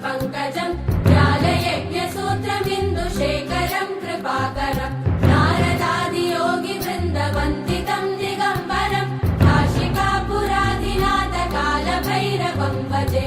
पंकजं ज्ञानयज्ञसूत्रमिन्दुशेखरं कृपाकरं नारदादियोगिवृन्दवन्दितं दिगम्बरं काशिकापुराधिनाथकालभैरवं भजे।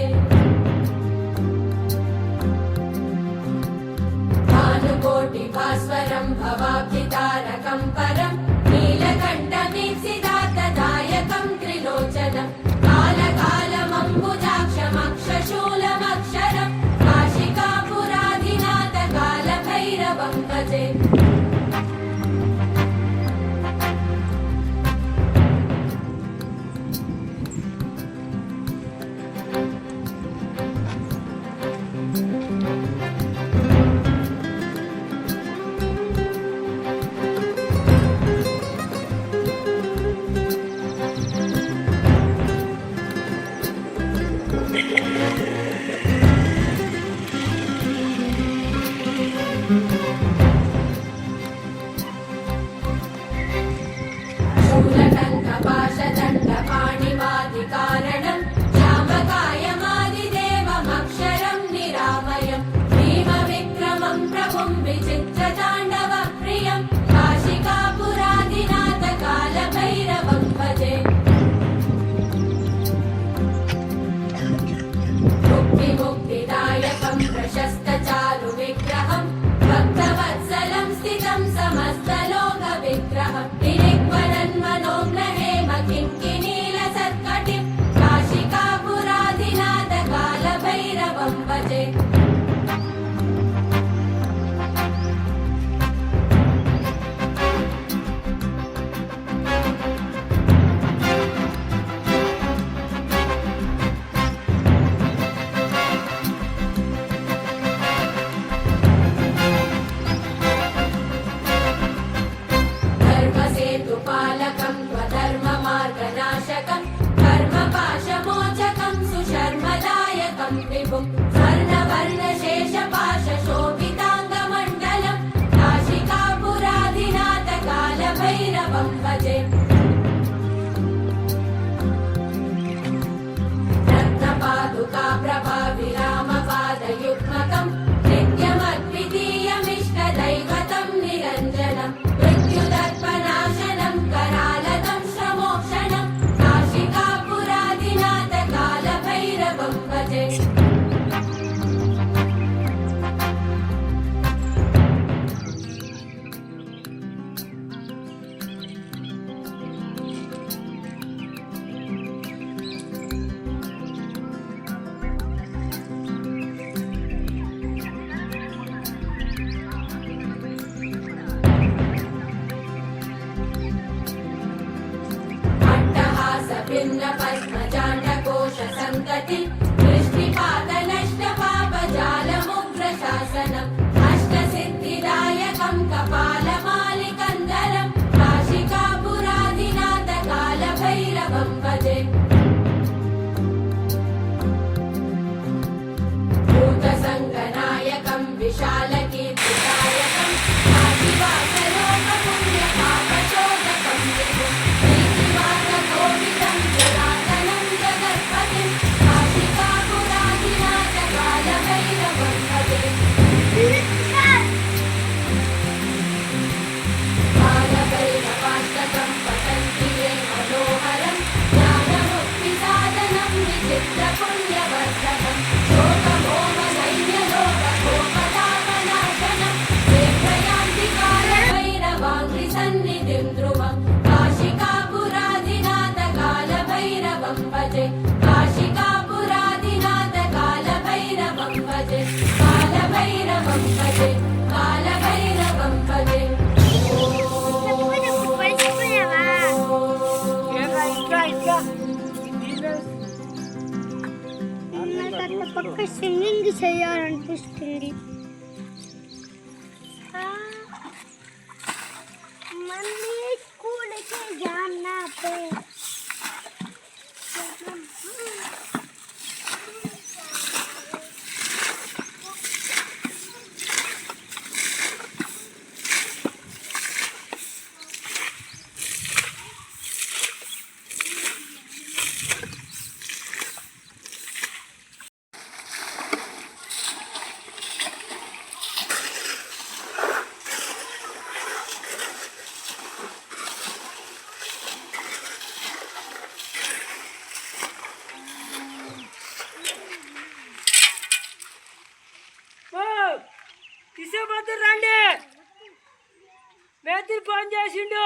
भानुकोटिभास्वरं भवाब्धितारकं परं नीलकण्ठमीप्सितार्थदायकं त्रिलोचनं कालकालमम्बुजाक्षमक्षशूलमक्षरं काशिकापुराधिनाथकालभैरवं भजे। शूलटङ्कपाशदण्डपाणिमादिकारणं श्यामकायमादिदेवमक्षरं निरामयं भीमविक्रमं प्रभुं विचित्रताण्डवप्रियं काशिकापुराधिनाथकालभैरवं भजे। मुक्तिदायकं प्रशस्तचारुविग्रहं भक्तवत्सलं स्थितं समस्तलोकविग्रहं निरिक्वरन्मनोम्रहेम किङ्किणीलसत्कटिं काशिकापुराधिनाथकालभैरवं भजे। धर्मसेतुपालकं त्वधर्ममार्गनाशकं कर्मपाशमोचकं सुशर्मदायकं विभुं स्वर्णवर्णशेषपाशशोभिताङ्गमण्डलं काशिकापुराधिनाथकालभैरवं भजे। रत्नपादुका प्रभाविरामपादयुग्मकं नित्यमद्वितीयमिष्टदैवतं निरञ्जनं मृत्युदर्पनाशनं करालदं श्रमोक्षणं काशिकापुराधिनाथकालभैरवं भजे। पद्मजाण्डकोशसङ्गति दृष्टिपातनष्टपापजालमुग्रशासनम् अष्टसिद्धिदायकं कपालमालिकन्दरं काशिकापुराधिनाथकालभैरवं भजे। भूतसङ्गनायकं विशालकीर्तिदायकं काशिवासलोकपुण्यपापशोधकं विभुं प्रीतिवादकोविदं पुरातनं जगत्पतिं काशिकापुराधिनाथकालभैरवं भजे। कालभैरवाष्टकं पठन्ति ये मनोहरं ज्ञानमुक्ति कालभैरवं भजे काशिकापुरादिनाथ कालभैरवं भजे कालभैरवं भजे कालभैरवं भजे పక్క సింగింగ్ చేయాలనిపిస్తుంది మళ్ళీ స్కూల్కి జానా పే తీసేపోతారు రండి మేస్త్రి ఫోన్ చేసిండు